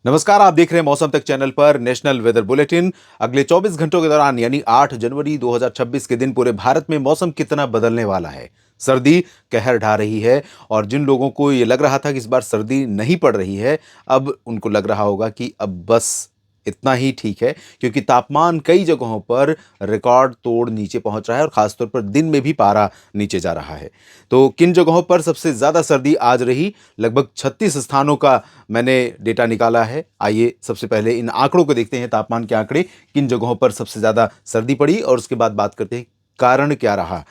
नमस्कार, आप देख रहे हैं मौसम तक चैनल पर नेशनल वेदर बुलेटिन। अगले 24 घंटों के दौरान यानी 8 जनवरी 2026 के दिन पूरे भारत में मौसम कितना बदलने वाला है। सर्दी कहर ढा रही है और जिन लोगों को ये लग रहा था कि इस बार सर्दी नहीं पड़ रही है, अब उनको लग रहा होगा कि अब बस इतना ही ठीक है, क्योंकि तापमान कई जगहों पर रिकॉर्ड तोड़ नीचे पहुंच रहा है और खासतौर पर दिन में भी पारा नीचे जा रहा है। तो किन जगहों पर सबसे ज्यादा सर्दी आज रही, लगभग 36 स्थानों का मैंने डेटा निकाला है। आइए सबसे पहले इन आंकड़ों को देखते हैं, तापमान के आंकड़े, किन जगहों पर सबसे ज्यादा सर्दी पड़ी और उसके बाद बात करते हैं कारण क्या रहा।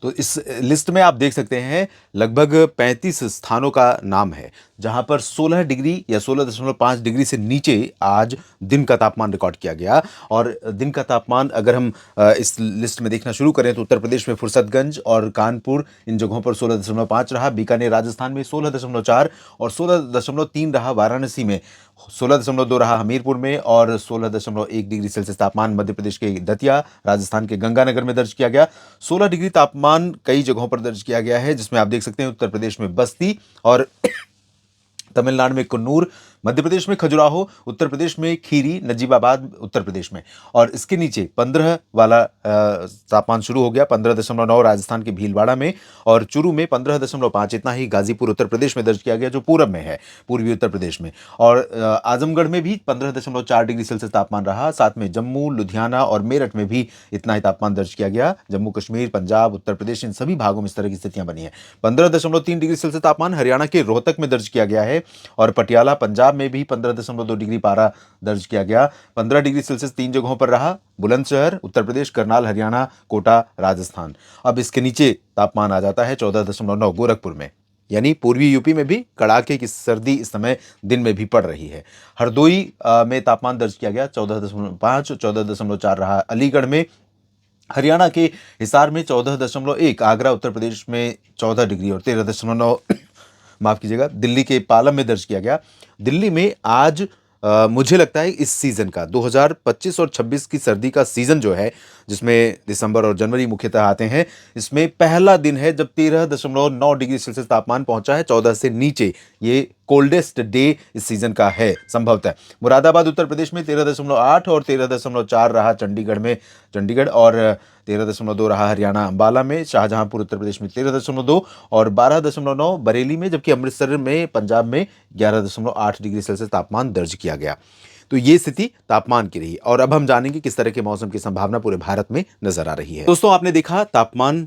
तो इस लिस्ट में आप देख सकते हैं लगभग 35 स्थानों का नाम है जहां पर 16 डिग्री या 16.5 डिग्री से नीचे आज दिन का तापमान रिकॉर्ड किया गया। और दिन का तापमान अगर हम इस लिस्ट में देखना शुरू करें तो उत्तर प्रदेश में फुर्सतगंज और कानपुर इन जगहों पर 16.5 रहा, बीकानेर राजस्थान में 16.4 और 16.3 रहा, वाराणसी में 16.2 रहा, हमीरपुर में, और 16.1 डिग्री सेल्सियस तापमान मध्य प्रदेश के दतिया, राजस्थान के गंगानगर में दर्ज किया गया। 16 डिग्री तापमान कई जगहों पर दर्ज किया गया है, जिसमें आप देख सकते हैं उत्तर प्रदेश में बस्ती और तमिलनाडु में कन्नूर, मध्य प्रदेश में खजुराहो, उत्तर प्रदेश में खीरी, नजीबाबाद उत्तर प्रदेश में। और इसके नीचे 15 वाला तापमान शुरू हो गया, 15.9 राजस्थान के भीलवाड़ा में, और चूरू में 15.5, इतना ही गाजीपुर उत्तर प्रदेश में दर्ज किया गया जो पूरब में है, पूर्वी उत्तर प्रदेश में। और आजमगढ़ में भी 15.4 डिग्री सेल्सियस तापमान रहा, साथ में जम्मू, लुधियाना और मेरठ में भी इतना ही तापमान दर्ज किया गया। जम्मू कश्मीर, पंजाब, उत्तर प्रदेश, इन सभी भागों में इस तरह की स्थितियां बनी है। 15.3 डिग्री सेल्सियस तापमान हरियाणा के रोहतक में दर्ज किया गया है, और पटियाला पंजाब में भी 15.2 डिग्री पारा दर्ज किया गया। 15 डिग्री सेल्सियस 3 जगहों पर रहा, बुलंदशहर उत्तर प्रदेश, करनाल हरियाणा, कोटा राजस्थान। अब इसके नीचे तापमान आ जाता है 14.9 गोरखपुर में, यानी पूर्वी यूपी में भी कड़ाके की सर्दी इस समय दिन में भी पड़ रही है। हरदोई में तापमान दर्ज किया गया 14.5, 14.4 रहा अलीगढ़ में, हरियाणा के हिसार में 14.1, आगरा उत्तर प्रदेश में 14 डिग्री और 13.9 माफ कीजिएगा दिल्ली के पालम में दर्ज किया गया। दिल्ली में आज मुझे लगता है इस सीजन का 2025 और 26 की सर्दी का सीजन जो है, जिसमें दिसंबर और जनवरी मुख्यतः आते हैं, इसमें पहला दिन है जब 13.9 डिग्री सेल्सियस तापमान पहुंचा है, 14 से नीचे। ये कोल्डेस्ट डे इस सीजन का है संभवतः। मुरादाबाद उत्तर प्रदेश में 13.8 और 13.4 रहा चंडीगढ़ में, चंडीगढ़, और 13.2 रहा हरियाणा अंबाला में, शाहजहांपुर उत्तर प्रदेश में 13.2 और 12.9 बरेली में, जबकि अमृतसर में पंजाब में 11.8 डिग्री सेल्सियस तापमान दर्ज किया गया। तो ये स्थिति तापमान की रही। और अब हम जानेंगे किस तरह के मौसम की संभावना पूरे भारत में नजर आ रही है। दोस्तों, आपने देखा तापमान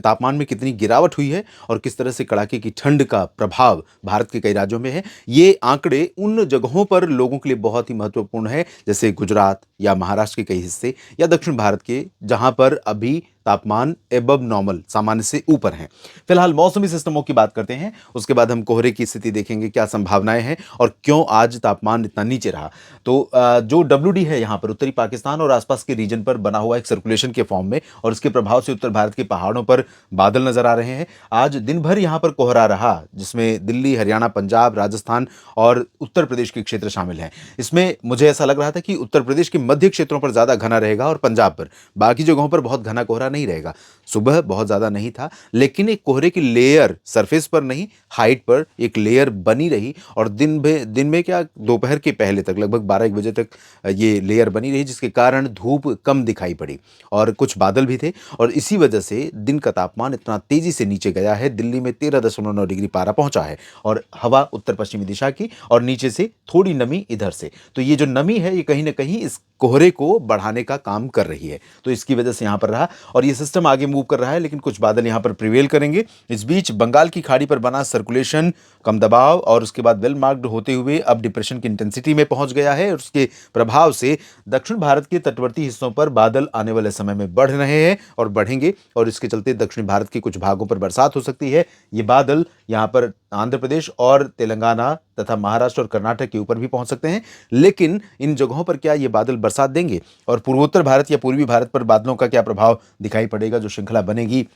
तापमान में कितनी गिरावट हुई है और किस तरह से कड़ाके की ठंड का प्रभाव भारत के कई राज्यों में है। ये आंकड़े उन जगहों पर लोगों के लिए बहुत ही महत्वपूर्ण है, जैसे गुजरात या महाराष्ट्र के कई हिस्से या दक्षिण भारत के, जहां पर अभी तापमान एबव नॉर्मल, सामान्य से ऊपर हैं। फिलहाल मौसमी सिस्टमों की बात करते हैं, उसके बाद हम कोहरे की स्थिति देखेंगे, क्या संभावनाएं हैं और क्यों आज तापमान इतना नीचे रहा। तो जो WD है यहाँ पर उत्तरी पाकिस्तान और आसपास के रीजन पर बना हुआ एक सर्कुलेशन के फॉर्म में, और इसके प्रभाव से उत्तर भारत के पहाड़ों पर बादल नजर आ रहे हैं। आज दिन भर यहाँ पर कोहरा रहा, जिसमें दिल्ली, हरियाणा, पंजाब, राजस्थान और उत्तर प्रदेश के क्षेत्र शामिल हैं। इसमें मुझे ऐसा लग रहा था कि उत्तर प्रदेश के मध्य क्षेत्रों पर ज्यादा घना रहेगा और पंजाब पर, बाकी जगहों पर बहुत घना कोहरा नहीं रहेगा। सुबह बहुत ज्यादा नहीं था, लेकिन एक कोहरे की लेयर सरफेस पर नहीं, हाइट पर एक लेयर बनी रही, और दिन में क्या, दोपहर के पहले तक, लगभग 12-1 बजे तक ये लेयर बनी रही, जिसके कारण धूप कम दिखाई पड़ी और कुछ बादल भी थे, और इसी वजह से दिन का तापमान इतना तेजी से नीचे गया है। दिल्ली में 13.9 डिग्री पारा पहुंचा है, और हवा उत्तर पश्चिमी दिशा की, और नीचे से थोड़ी नमी इधर से। तो ये जो नमी है, ये कहीं ना कहीं इस कोहरे को बढ़ाने का काम कर रही है, तो इसकी वजह से यहां पर रहा, और ये सिस्टम आगे मूव कर रहा है, लेकिन कुछ बादल यहां पर प्रिवेल करेंगे। इस बीच बंगाल की खाड़ी पर बना सर्कुलेशन, कम दबाव, और उसके बाद वेल मार्क्ड होते हुए अब डिप्रेशन की इंटेंसिटी में पहुंच गया है, और उसके प्रभाव से दक्षिण भारत के तटवर्ती हिस्सों पर बादल आने वाले समय में बढ़ रहे हैं और बढ़ेंगे, और इसके चलते दक्षिण भारत के कुछ भागों पर बरसात हो सकती है। ये बादल यहां पर आंध्र प्रदेश और तेलंगाना तथा महाराष्ट्र और कर्नाटक के ऊपर भी पहुंच सकते हैं, लेकिन इन जगहों पर क्या ये बादल बरसात देंगे, और पूर्वोत्तर भारत या पूर्वी भारत पर बादलों का क्या प्रभाव दिखाई पड़ेगा, जो श्रृंखला बनेगी,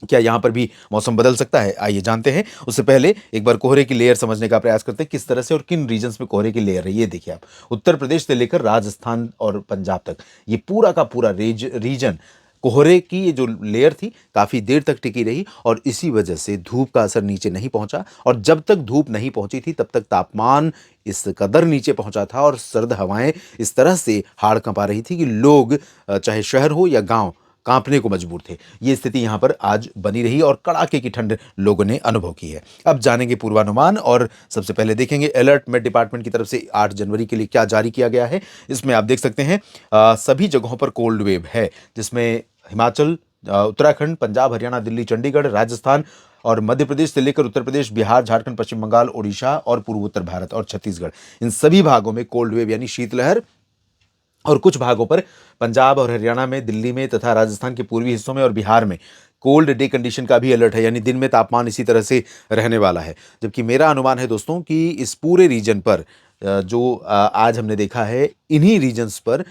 क्या यहां पर भी मौसम बदल सकता है, आइए जानते हैं। उससे पहले एक बार कोहरे की लेयर समझने का प्रयास करते हैं, किस तरह से और किन रीजन्स में कोहरे की लेयर है। ये देखिए आप, उत्तर प्रदेश से लेकर राजस्थान और पंजाब तक ये पूरा का पूरा रीजन कोहरे की ये जो लेयर थी काफ़ी देर तक टिकी रही और इसी वजह से धूप का असर नीचे नहीं पहुंचा और जब तक धूप नहीं पहुंची थी तब तक तापमान इस कदर नीचे पहुंचा था और सर्द हवाएं इस तरह से हाड़ कंपा रही थी कि लोग चाहे शहर हो या गांव कांपने को मजबूर थे। ये स्थिति यहां पर आज बनी रही और कड़ाके की ठंड लोगों ने अनुभव की है। अब जानेंगे पूर्वानुमान और सबसे पहले देखेंगे अलर्ट मेट डिपार्टमेंट की तरफ से 8 जनवरी के लिए क्या जारी किया गया है। इसमें आप देख सकते हैं सभी जगहों पर कोल्ड वेव है, जिसमें हिमाचल, उत्तराखंड, पंजाब, हरियाणा, दिल्ली, चंडीगढ़, राजस्थान और मध्य प्रदेश से लेकर उत्तर प्रदेश, बिहार, झारखंड, पश्चिम बंगाल, ओडिशा और पूर्वोत्तर भारत और छत्तीसगढ़, इन सभी भागों में कोल्ड वेव यानी शीतलहर और कुछ भागों पर पंजाब और हरियाणा में, दिल्ली में तथा राजस्थान के पूर्वी हिस्सों में और बिहार में कोल्ड डे कंडीशन का भी अलर्ट है, यानी दिन में तापमान इसी तरह से रहने वाला है। जबकि मेरा अनुमान है दोस्तों कि इस पूरे रीजन पर जो आज हमने देखा है, इन्हीं रीजन्स पर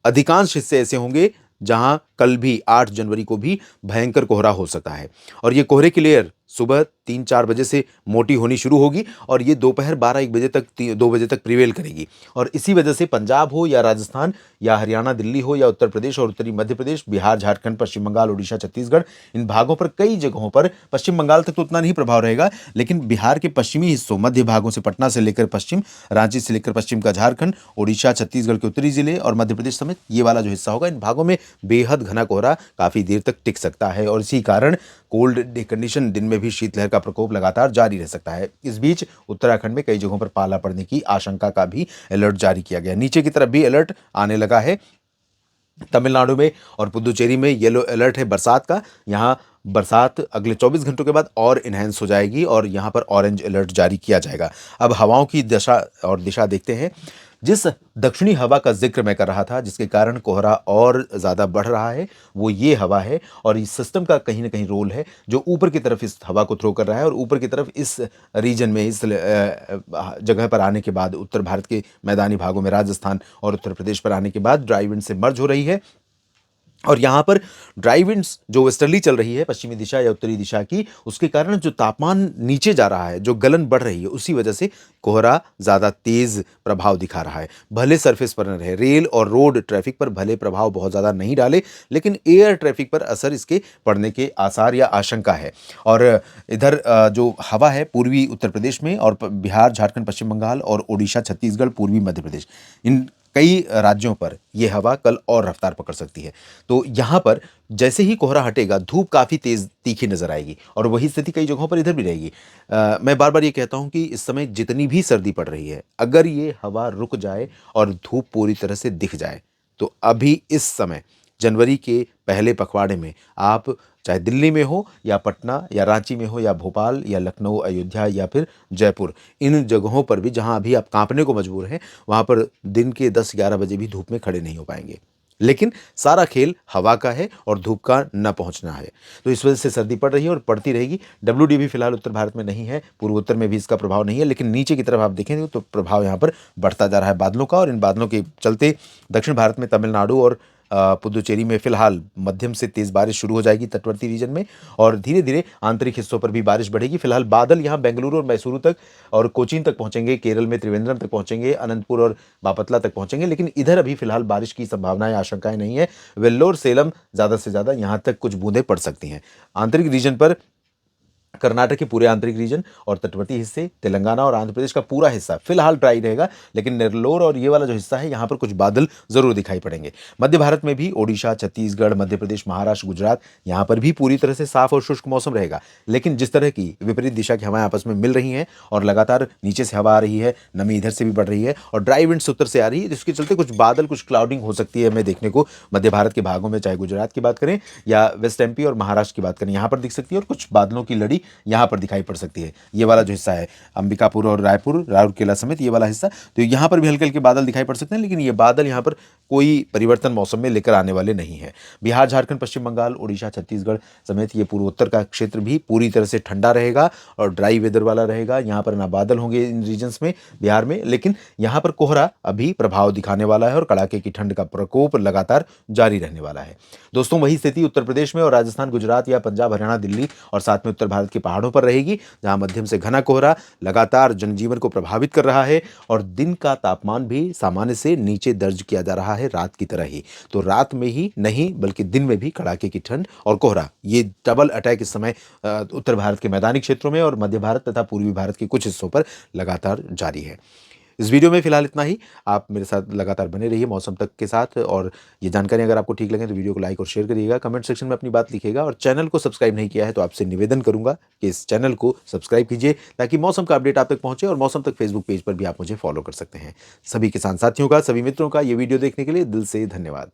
अधिकांश हिस्से ऐसे होंगे जहां कल भी 8 जनवरी को भी भयंकर कोहरा हो सकता है और ये कोहरे की लेयर सुबह 3-4 बजे से मोटी होनी शुरू होगी और ये दोपहर 12-1 बजे तक 2 बजे तक प्रिवेल करेगी और इसी वजह से पंजाब हो या राजस्थान या हरियाणा, दिल्ली हो या उत्तर प्रदेश और उत्तरी मध्य प्रदेश, बिहार, झारखंड, पश्चिम बंगाल, ओडिशा, छत्तीसगढ़, इन भागों पर कई जगहों पर, पश्चिम बंगाल तक तो उतना नहीं प्रभाव रहेगा, लेकिन बिहार के पश्चिमी हिस्सों, मध्य भागों से पटना से लेकर पश्चिम, रांची से लेकर पश्चिम का झारखंड, ओडिशा, छत्तीसगढ़ के उत्तरी जिले और मध्य प्रदेश समेत ये वाला जो हिस्सा होगा, इन भागों में बेहद घना कोहरा काफी देर तक टिक सकता है और इसी कारण कोल्ड डे कंडीशन, दिन में भी शीतलहर का प्रकोप लगातार जारी रह सकता है। इस बीच उत्तराखंड में कई जगहों पर पाला पड़ने की आशंका का भी अलर्ट जारी किया गया। नीचे की तरफ भी अलर्ट आने लगा है। तमिलनाडु में और पुदुचेरी में येलो अलर्ट है बरसात का। यहां बरसात अगले 24 घंटों के बाद और इनहेंस हो जाएगी और यहां पर ऑरेंज अलर्ट जारी किया जाएगा। अब हवाओं की दशा और दिशा देखते हैं। जिस दक्षिणी हवा का जिक्र मैं कर रहा था, जिसके कारण कोहरा और ज़्यादा बढ़ रहा है, वो ये हवा है और इस सिस्टम का कहीं ना कहीं रोल है जो ऊपर की तरफ इस हवा को थ्रो कर रहा है और ऊपर की तरफ इस रीजन में, इस जगह पर आने के बाद, उत्तर भारत के मैदानी भागों में, राजस्थान और उत्तर प्रदेश पर आने के बाद ड्राई विंड से मर्ज हो रही है और यहाँ पर ड्राई विंड्स जो वेस्टर्ली चल रही है, पश्चिमी दिशा या उत्तरी दिशा की, उसके कारण जो तापमान नीचे जा रहा है, जो गलन बढ़ रही है, उसी वजह से कोहरा ज़्यादा तेज प्रभाव दिखा रहा है। भले सरफेस पर न रहे, रेल और रोड ट्रैफिक पर भले प्रभाव बहुत ज़्यादा नहीं डाले, लेकिन एयर ट्रैफिक पर असर इसके पड़ने के आसार या आशंका है। और इधर जो हवा है पूर्वी उत्तर प्रदेश में और बिहार, झारखंड, पश्चिम बंगाल और ओडिशा, छत्तीसगढ़, पूर्वी मध्य प्रदेश, इन कई राज्यों पर यह हवा कल और रफ्तार पकड़ सकती है। तो यहाँ पर जैसे ही कोहरा हटेगा, धूप काफ़ी तेज तीखी नजर आएगी और वही स्थिति कई जगहों पर इधर भी रहेगी। मैं बार बार ये कहता हूँ कि इस समय जितनी भी सर्दी पड़ रही है, अगर ये हवा रुक जाए और धूप पूरी तरह से दिख जाए, तो अभी इस समय जनवरी के पहले पखवाड़े में आप चाहे दिल्ली में हो या पटना या रांची में हो या भोपाल या लखनऊ, अयोध्या या फिर जयपुर, इन जगहों पर भी जहां अभी आप कांपने को मजबूर हैं, वहां पर दिन के 10-11 बजे भी धूप में खड़े नहीं हो पाएंगे। लेकिन सारा खेल हवा का है और धूप का न पहुंचना है। तो इस वजह से सर्दी पड़ रही है और पड़ती रहेगी। WD भी फिलहाल उत्तर भारत में नहीं है, पूर्वोत्तर में भी इसका प्रभाव नहीं है, लेकिन नीचे की तरफ आप देखेंगे तो प्रभाव यहाँ पर बढ़ता जा रहा है बादलों का और इन बादलों के चलते दक्षिण भारत में तमिलनाडु और पुदुचेरी में फिलहाल मध्यम से तेज बारिश शुरू हो जाएगी तटवर्ती रीजन में और धीरे धीरे आंतरिक हिस्सों पर भी बारिश बढ़ेगी। फिलहाल बादल यहाँ बेंगलुरु और मैसूरू तक और कोचीन तक पहुंचेंगे, केरल में त्रिवेंद्रम तक पहुंचेंगे, अनंतपुर और बापतला तक पहुंचेंगे, लेकिन इधर अभी फिलहाल बारिश की संभावनाएं, आशंकाएं नहीं है। वेल्लोर, सेलम ज़्यादा से ज़्यादा यहाँ तक कुछ बूंदें पड़ सकती हैं। आंतरिक रीजन पर कर्नाटक के पूरे आंतरिक रीजन और तटवर्ती हिस्से, तेलंगाना और आंध्र प्रदेश का पूरा हिस्सा फिलहाल ड्राई रहेगा, लेकिन नेल्लोर और ये वाला जो हिस्सा है यहाँ पर कुछ बादल जरूर दिखाई पड़ेंगे। मध्य भारत में भी ओडिशा, छत्तीसगढ़, मध्य प्रदेश, महाराष्ट्र, गुजरात, यहाँ पर भी पूरी तरह से साफ और शुष्क मौसम रहेगा। लेकिन जिस तरह की विपरीत दिशा की हवाएं आपस में मिल रही हैं और लगातार नीचे से हवा आ रही है, नमी इधर से भी बढ़ रही है और ड्राई विंड्स उत्तर से आ रही है, जिसके चलते कुछ बादल, कुछ क्लाउडिंग हो सकती है हमें देखने को मध्य भारत के भागों में, चाहे गुजरात की बात करें या वेस्ट एमपी और महाराष्ट्र की बात करें, यहाँ पर दिख सकती है और कुछ बादलों की लड़ी यहाँ पर दिखाई पड़ सकती है। ये वाला जो हिस्सा है अंबिकापुर और रायपुर, राउरकेला समेत ये वाला हिस्सा, तो यहाँ पर भी हल्के हल्के बादल दिखाई पड़ सकते हैं, लेकिन ये बादल यहाँ पर कोई परिवर्तन मौसम में लेकर आने वाले नहीं है। बिहार, झारखंड, पश्चिम बंगाल, ओडिशा, छत्तीसगढ़ समेत ये पूर्वोत्तर का क्षेत्र भी पूरी तरह से ठंडा रहेगा और ड्राई वेदर वाला रहेगा। यहाँ पर ना बादल होंगे इन रीजन्स में, बिहार में, लेकिन यहाँ पर कोहरा अभी प्रभाव दिखाने वाला है और कड़ाके की ठंड का प्रकोप लगातार जारी रहने वाला है। दोस्तों, वही स्थिति उत्तर प्रदेश में और राजस्थान, गुजरात या पंजाब, हरियाणा, दिल्ली और साथ में उत्तर भारत भारत के पहाड़ों पर रहेगी, जहां मध्यम से घना कोहरा लगातार जनजीवन को प्रभावित कर रहा है और दिन का तापमान भी सामान्य से नीचे दर्ज किया जा रहा है, रात की तरह ही। तो रात में ही नहीं बल्कि दिन में भी कड़ाके की ठंड और कोहरा, ये डबल अटैक इस समय उत्तर भारत के मैदानी क्षेत्रों में और मध्य भारत तथा पूर्वी भारत के कुछ हिस्सों पर लगातार जारी है। इस वीडियो में फिलहाल इतना ही। आप मेरे साथ लगातार बने रहिए मौसम तक के साथ, और ये जानकारी अगर आपको ठीक लगे तो वीडियो को लाइक और शेयर करिएगा, कमेंट सेक्शन में अपनी बात लिखिएगा, और चैनल को सब्सक्राइब नहीं किया है तो आपसे निवेदन करूंगा कि इस चैनल को सब्सक्राइब कीजिए, ताकि मौसम का अपडेट आप तक पहुंचे। और मौसम तक फेसबुक पेज पर भी आप मुझे फॉलो कर सकते हैं। सभी किसान साथियों का, सभी मित्रों का ये वीडियो देखने के लिए दिल से धन्यवाद।